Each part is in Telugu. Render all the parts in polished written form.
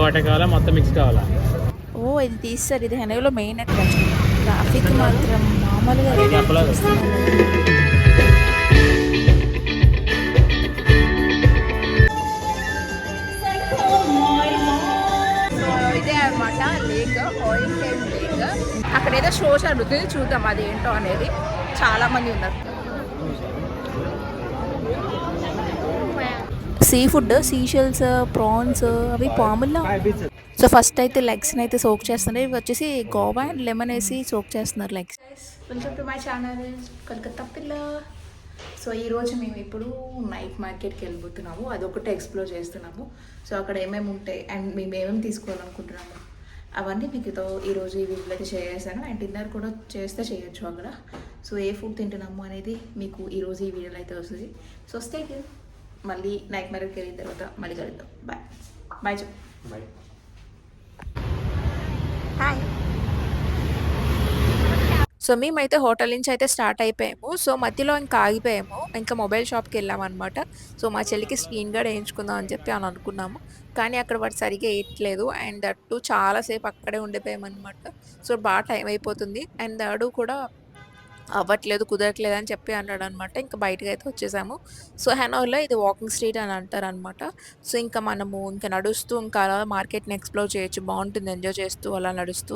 ఒకటే కావాలా మొత్తం మిక్స్ కావాలా? ఓ ఇది తీస్తారు, ఇది హైవేలో మెయిన్ అట్రాక్షన్. ట్రాఫిక్ మాత్రం మామూలుగా అది చెప్పలేదు. ఇదే అనమాట లేక్, ఆయిల్ కేవ్ లేక్. అక్కడ ఏదో షో జరుగుతుంది, చూద్దాం అది ఏంటో అనేది. చాలా మంది ఉన్నారు. సీ ఫుడ్, సీషెల్స్, ప్రాన్స్, అవి పాముల్లా. సో ఫస్ట్ అయితే లెగ్స్ని అయితే సోక్ చేస్తున్నారు. ఇవి వచ్చేసి గోవా అండ్ లెమన్ వేసి సోక్ చేస్తున్నారు legs. Welcome to my channel Calcutta పిల్ల. సో ఈరోజు మేము ఇప్పుడు నైట్ మార్కెట్కి వెళ్ళిపోతున్నాము, అదొకటి ఎక్స్ప్లోర్ చేస్తున్నాము. సో అక్కడ ఏమేమి ఉంటాయి అండ్ మేము ఏమేమి తీసుకోవాలనుకుంటున్నాము అవన్నీ మీకు ఈరోజు ఈ వీడియోలో అయితే షేర్ చేశాను. అండ్ డిన్నర్ కూడా చేస్తే చేయొచ్చు అక్కడ. సో ఏ ఫుడ్ తింటున్నాము అనేది మీకు ఈరోజు ఈ వీడియోలో అయితే వస్తుంది. So stay tune. మళ్ళీ నైట్ మార్కెట్కి వెళ్ళిన తర్వాత మళ్ళీ కలుద్దాం. బాయ్ బాయ్ చెప్పు. బాయ్. హాయ్. సో మేమైతే హోటల్ నుంచి అయితే స్టార్ట్ అయిపోయాము. సో మధ్యలో ఇంకా ఆగిపోయాము, ఇంకా మొబైల్ షాప్కి వెళ్ళామన్నమాట. సో మా చెల్లికి స్క్రీన్ గార్డ్ వేయించుకుందాం అని చెప్పి అని అనుకున్నాము, కానీ అక్కడ వాడు సరిగ్గా వేయట్లేదు. అండ్ అటు చాలాసేపు అక్కడే ఉండిపోయామన్నమాట. సో బాగా టైం అయిపోతుంది అండ్ అడు కూడా అవ్వట్లేదు, కుదరట్లేదు అని చెప్పి అన్నాడు అనమాట. ఇంకా బయటకు అయితే వచ్చేసాము. సో హెనోయిలో ఇది వాకింగ్ స్ట్రీట్ అని అంటారు అనమాట. సో ఇంకా మనము ఇంకా నడుస్తూ ఇంకా అలా మార్కెట్ని ఎక్స్ప్లోర్ చేయొచ్చు, బాగుంటుంది ఎంజాయ్ చేస్తూ అలా నడుస్తూ.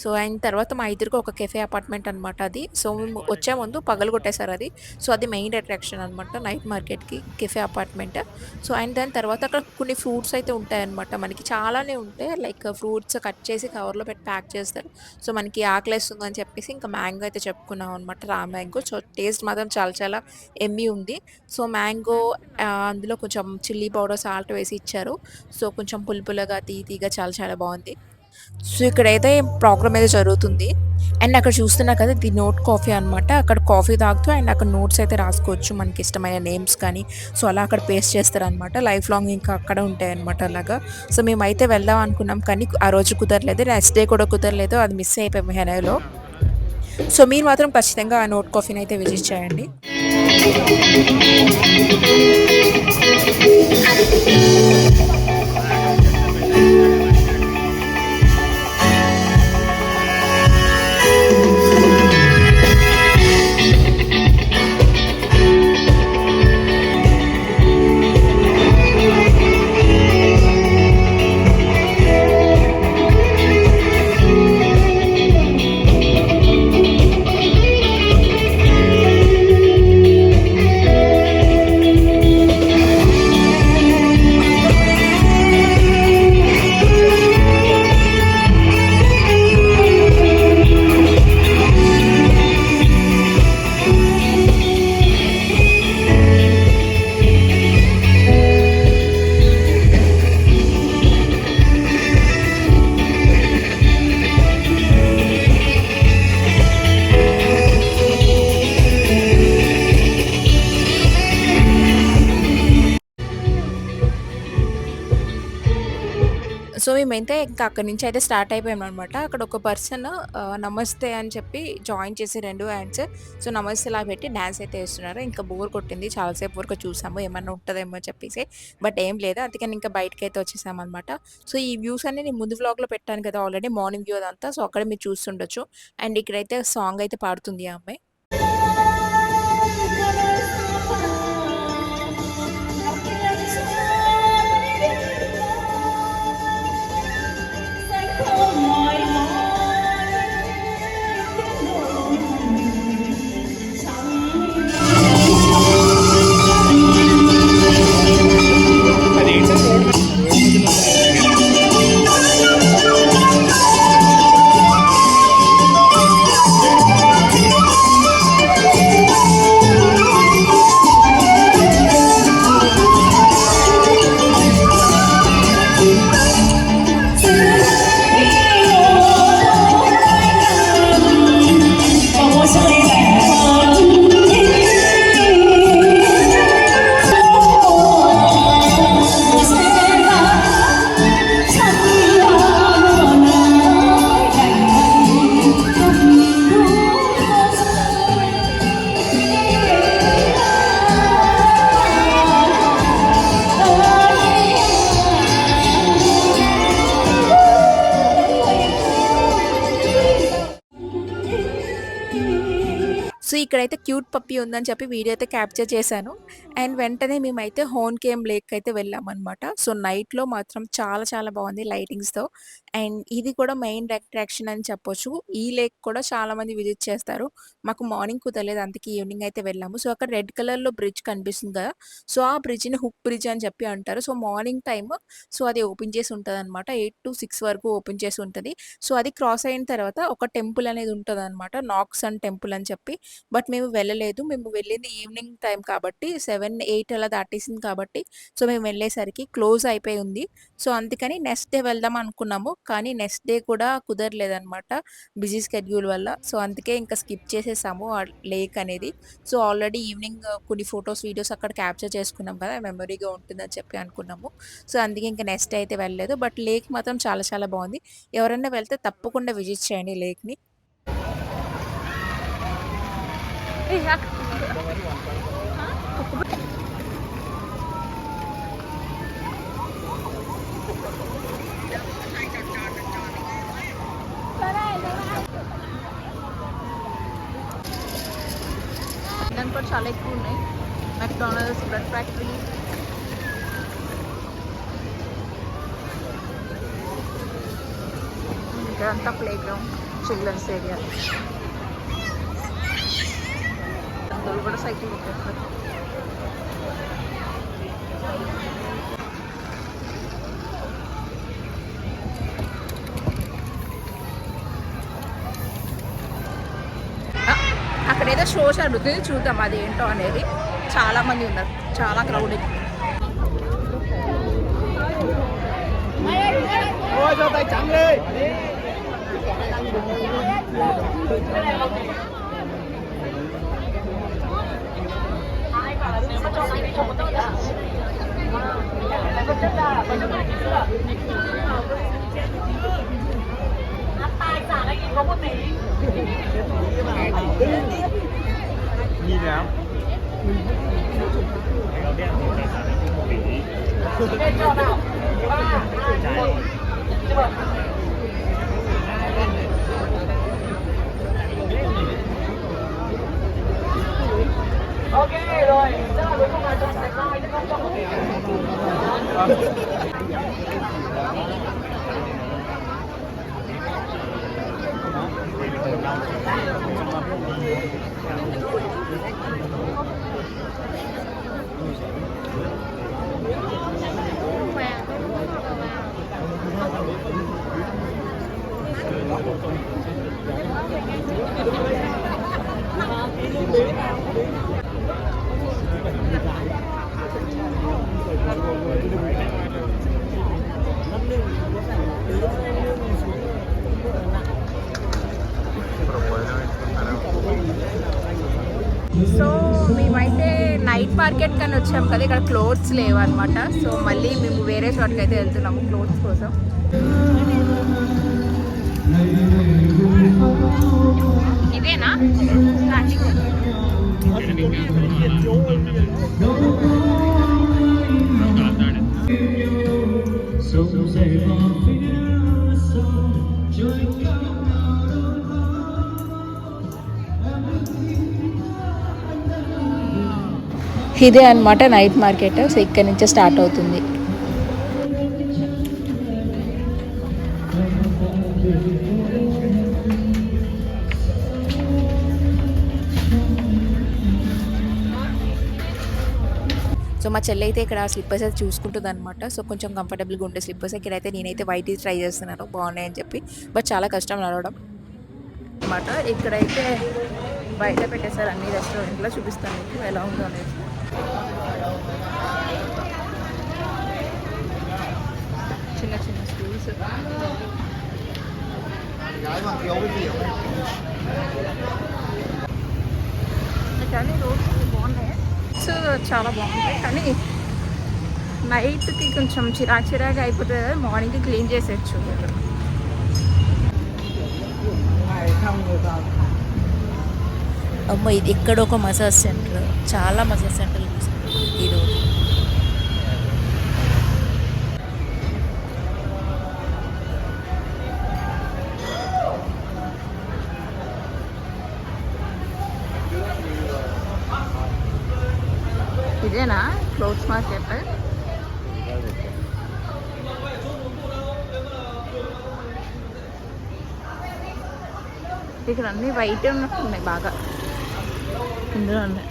సో అయిన తర్వాత మా ఇద్దరికి ఒక కెఫే అపార్ట్మెంట్ అనమాట అది. సో మేము వచ్చే ముందు పగలు కొట్టేశారు అది. సో అది మెయిన్ అట్రాక్షన్ అనమాట నైట్ మార్కెట్కి, కెఫే అపార్ట్మెంట్. సో అండ్ దాని తర్వాత అక్కడ కొన్ని ఫ్రూట్స్ అయితే ఉంటాయన్నమాట. మనకి చాలానే ఉంటాయి, లైక్ ఫ్రూట్స్ కట్ చేసి కవర్లో పెట్టి ప్యాక్ చేస్తారు. సో మనకి ఆకలేస్తుంది అని చెప్పేసి ఇంకా మ్యాంగో అయితే చెప్పుకున్నాం అనమాట, రా మ్యాంగో. సో టేస్ట్ మాత్రం చాలా చాలా ఎమ్మీ ఉంది. సో మ్యాంగో అందులో కొంచెం చిల్లీ పౌడర్, సాల్ట్ వేసి ఇచ్చారు. సో కొంచెం పులుపులుగా తీగా చాలా చాలా బాగుంది. సో ఇక్కడైతే ప్రోగ్రామ్ అయితే జరుగుతుంది. అండ్ అక్కడ చూస్తున్నా కదా, ఇది నోట్ కాఫీ అనమాట. అక్కడ కాఫీ తాగుతూ అండ్ అక్కడ నోట్స్ అయితే రాసుకోవచ్చు, మనకి ఇష్టమైన నేమ్స్ కానీ. సో అలా అక్కడ పేస్ట్ చేస్తారనమాట, లైఫ్ లాంగ్ ఇంకా అక్కడ ఉంటాయి అనమాట అలాగా. సో మేమైతే వెళ్దాం అనుకున్నాం కానీ ఆ రోజు కుదరలేదు, నెక్స్ట్ డే కూడా కుదరలేదు, అది మిస్ అయిపోయాము హెనోయిలో. సో మీరు మాత్రం ఖచ్చితంగా ఆ నోట్ కాఫీని అయితే విజిట్ చేయండి. సో మేమైతే ఇంకా అక్కడి నుంచి అయితే స్టార్ట్ అయిపోయాం అనమాట. అక్కడ ఒక పర్సన్ నమస్తే అని చెప్పి జాయిన్ చేసి 2 హ్యాండ్స్ సో నమస్తే ఇలా పెట్టి డ్యాన్స్ అయితే వేస్తున్నారు. ఇంకా బోర్ కొట్టింది, చాలాసేపు వరకు చూసాము ఏమన్నా ఉంటుందేమో చెప్పేసి, బట్ ఏం లేదు. అందుకని ఇంకా బయటకి అయితే వచ్చేసాం అనమాట. సో ఈ వ్యూస్ అన్ని నేను ముందు వ్లాగ్లో పెట్టాను కదా ఆల్రెడీ, మార్నింగ్ వ్యూ అదంతా. సో అక్కడ మీరు చూస్తుండొచ్చు. అండ్ ఇక్కడైతే సాంగ్ అయితే పాడుతుంది ఆ అమ్మాయి. ఇక్కడైతే క్యూట్ పప్పీ ఉందని చెప్పి వీడియో అయితే క్యాప్చర్ చేశాను. అండ్ వెంటనే మేమైతే హోన్‌కేమ్ లేక్ అయితే వెళ్ళామనమాట. సో, నైట్‌లో మాత్రం చాలా చాలా బావుంది లైటింగ్స్‌తో. అండ్ ఇది కూడా మెయిన్ అట్రాక్షన్ అని చెప్పొచ్చు. ఈ లేక్ కూడా చాలామంది విజిట్ చేస్తారు. మాకు మార్నింగ్ కుదరలేదు. అందుకే ఈవినింగ్ అయితే వెళ్ళాము. సో, అక్కడ రెడ్ కలర్‌లో బ్రిడ్జ్ కనిపిస్తుంది కదా! సో, ఆ బ్రిడ్జ్‌ని హుక్ బ్రిడ్జ్ అని చెప్పి అంటారు. సో, మార్నింగ్ టైమ్ సో, అది ఓపెన్ చేసి ఉంటదనమాట. 8-6 వరకు ఓపెన్ చేసి ఉంటది. సో, అది క్రాస్ అయిన తర్వాత ఒక టెంపుల్ అనేది ఉంటదనమాట. నాగ్‌సన్ టెంపుల్ అని చెప్పి. బట్ మేము వెళ్ళలేదు. మేము వెళ్ళింది ఈవినింగ్ టైమ్ కాబట్టి 7, 8 అలా దాటేసింది కాబట్టి సో, మేము వెళ్ళేసరికి క్లోజ్ అయిపోయి ఉంది. సో, అందుకని నెక్స్ట్ డే వెళ్దాం అనుకున్నాము. కానీ నెక్స్ట్ డే కూడా కుదరలేదనమాట. బిజీ స్కెడ్యూల్ వల్ల. సో, అందుకే ఇంకా స్కిప్ చేసేసాము ఆ లేక్ అనేది. సో, ఆల్రెడీ ఈవినింగ్ కొన్ని ఫోటోస్, వీడియోస్ అక్కడ క్యాప్చర్ చేసుకున్నాం కదా! మెమరీగా ఉంటుందని చెప్పి అనుకున్నాము. సో, అందుకే ఇంక నెక్స్ట్ డే అయితే వెళ్ళలేదు. బట్ లేక్ మాత్రం చాలా చాలా బావుంది. ఎవరైనా వెళ్తే తప్పకుండా విజిట్ చేయండి లేక్‌ని. దాని కూడా చాలా ఎక్కువ ఉన్నాయి. మెక్డానల్డ్స్, బ్రెడ్ ఫ్యాక్టరీ, ఇక్కడంతా ప్లే గ్రౌండ్, చిల్డ్రన్స్ ఏరియా. అందరూ కూడా సైకిల్ కొట్టేస్తారు. అక్కడేదో షో జరుగుతుంది, చూద్దాం అది ఏంటో అనేది. చాలా మంది ఉన్నారు, చాలా క్రౌడెడ్. సో మేమైతే నైట్ మార్కెట్ కని వచ్చాము కదా, ఇక్కడ క్లోత్స్ లేవు అనమాట. సో మళ్ళీ మేము వేరే చోటుకి అయితే వెళ్తున్నాము క్లోత్స్ కోసం. ఇదేనా ఇదే అనమాట నైట్ మార్కెట్. సో ఇక్కడ నుంచే స్టార్ట్ అవుతుంది. సో మా చెల్లి అయితే ఇక్కడ స్లిప్పర్స్ అయితే చూసుకుంటుంది అనమాట. సో కొంచెం కంఫర్టబుల్గా ఉండే స్లిప్పర్స్. ఇక్కడైతే నేనైతే వైట్ ట్రై చేస్తున్నాను, బాగున్నాయని చెప్పి. బట్ చాలా కష్టం నడవడం అనమాట. ఇక్కడైతే బయట పెట్టేశారు అన్ని రెస్టారెంట్లో. చూపిస్తాను మీకు ఎలా ఉందో అనేది. చిన్న చిన్న స్కూల్స్, కానీ రోడ్స్ బాగున్నాయి. సో చాలా బాగుంటాయి, కానీ నైట్కి కొంచెం చిరాగా అయిపోతుంది కదా, మార్నింగ్కి క్లీన్ చేసేయచ్చు. అమ్మ ఇది ఇక్కడ ఒక మసాజ్ సెంటర్, చాలా మసాజ్ సెంటర్లు ఈరోజు. ఇక్కడ అన్నీ వైట్ ఉన్నట్టున్నాయి బాగా. ఇందులో ఉన్నాయి.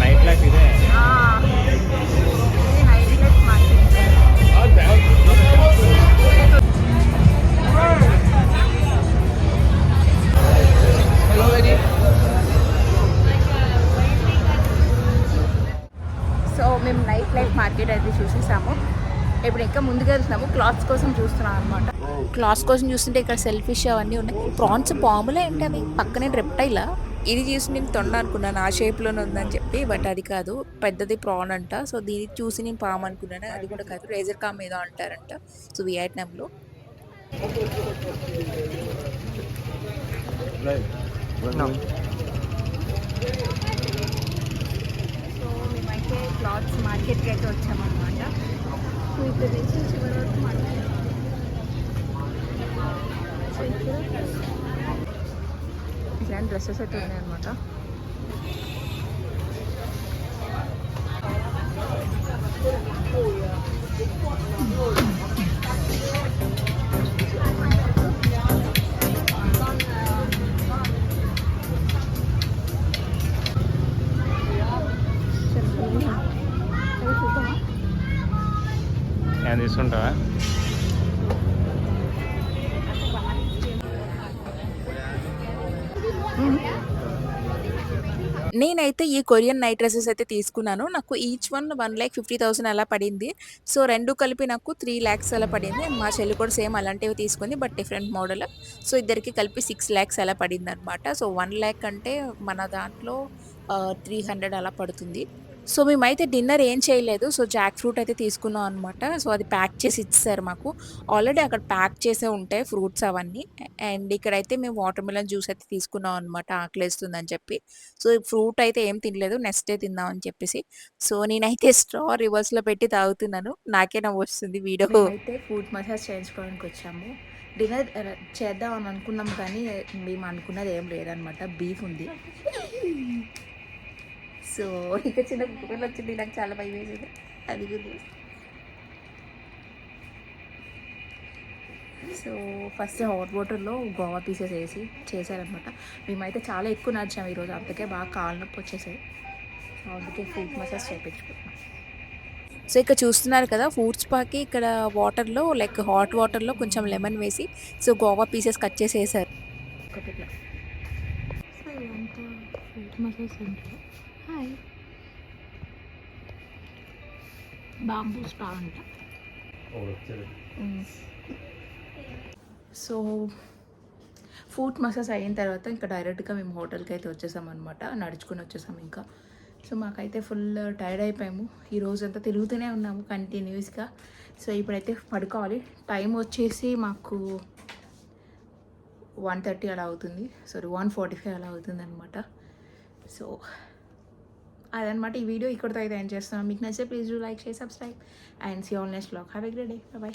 నైట్ లైఫ్ ఇదే. Night life market. సో మేము నైట్ లైఫ్ మార్కెట్ అయితే చూసేసాము. ఇప్పుడు ఇంకా ముందుకు వెళ్తున్నాము. క్లాత్స్ కోసం చూస్తున్నాం అనమాట. క్లాస్ కోసం చూస్తుంటే ఇక్కడ సెల్ ఫిష్ అవన్నీ ఉన్నాయి. ప్రాన్స్ పాములే ఏంటి అవి, పక్కనే రెప్టైలా. ఇది చూసి నేను తొండ అనుకున్నాను, ఆ షేప్లోనే ఉందని చెప్పి. బట్ అది కాదు, పెద్దది ప్రాన్ అంట. సో దీన్ని చూసి నేను పాము అనుకున్నాను. అది కూడా కాదు, రేజర్ కామ్ ఏదో అంటారంట. సో వియట్నాంలో. సో మేమైతే క్లాత్స్ మార్కెట్కి అయితే వచ్చామన్నమాట. సో ఇక్కడ నుంచి చివరి వరకు మార్కెట్. సో ఇక్కడ డ్రెస్సెస్ అయితే ఉన్నాయన్నమాట. నేను తీసుకుంటావా? నేనైతే ఈ కొరియన్ నైట్ డ్రెస్సెస్ అయితే తీసుకున్నాను. నాకు ఈచ్ వన్ 1,50,000 అలా పడింది. సో 2 కలిపి నాకు 3 lakhs అలా పడింది. అండ్ మా చెల్లి కూడా సేమ్ అలాంటివి తీసుకుంది, బట్ డిఫరెంట్ మోడల్. సో ఇద్దరికి కలిపి 6 lakhs అలా పడింది అనమాట. సో 1 lakh అంటే మన దాంట్లో 300 అలా పడుతుంది. సో మేమైతే డిన్నర్ ఏం చేయలేదు. సో జాక్ ఫ్రూట్ అయితే తీసుకున్నాం అనమాట. సో అది ప్యాక్ చేసి ఇచ్చేసారు మాకు. ఆల్రెడీ అక్కడ ప్యాక్ చేసే ఉంటాయి ఫ్రూట్స్ అవన్నీ. అండ్ ఇక్కడైతే మేము వాటర్ మిలన్ జ్యూస్ అయితే తీసుకున్నాం అనమాట, ఆకలేస్తుందని చెప్పి. సో ఈ ఫ్రూట్ అయితే ఏం తినలేదు, నెక్స్ట్ డే తిందాం అని చెప్పేసి. సో నేనైతే స్ట్రా రివర్స్లో పెట్టి తాగుతున్నాను. నాకే నవ్వు వస్తుంది వీడియో. అయితే ఫుడ్ మసాజ్ చేయించుకోవడానికి వచ్చాము. డిన్నర్ చేద్దాం అని అనుకున్నాం, కానీ మేము అనుకున్నది ఏం లేదనమాట. బీఫ్ ఉంది. సో ఇక చిన్న కుక్కలు వచ్చింది, నాకు చాలా భయం వేసింది. అది కూడా సో ఫస్ట్ హాట్ వాటర్లో గోవా పీసెస్ వేసి చేశారనమాట. మేమైతే చాలా ఎక్కువ నడిచాము ఈరోజు, అందుకే బాగా కాళ్ళ నొప్పి వచ్చేసాయి. సో అందుకే ఫుడ్ మసాజ్ చేయించుకున్నాం. సో ఇక్కడ చూస్తున్నారు కదా, ఫుడ్ స్పాకి ఇక్కడ వాటర్లో లైక్ హాట్ వాటర్లో కొంచెం లెమన్ వేసి సో గోవా పీసెస్ కట్ చేసి వేసారు. ఒకటిలా సో ఇదంతా food massage centre. Hi, bamboo spa అంట. సో ఫుడ్ మసాజ్ అయిన తర్వాత ఇంకా డైరెక్ట్గా మేము హోటల్కి అయితే వచ్చేసాం అనమాట. నడుచుకుని వచ్చేసాం ఇంకా. సో మాకైతే ఫుల్ టైర్డ్ అయిపోయాము. ఈ రోజంతా తిరుగుతూనే ఉన్నాము కంటిన్యూస్గా. సో ఇప్పుడైతే పడుకోవాలి. టైం వచ్చేసి మాకు 1:30 అలా అవుతుంది. సారీ 1:45 అలా అవుతుంది అనమాట. సో అదనమాట ఈ వీడియో. ఇక్కడితో అయితే ఎండ్ చేస్తున్నాం. మీకు నచ్చితే please do like, share, subscribe and see all next vlog. Have a great day. By.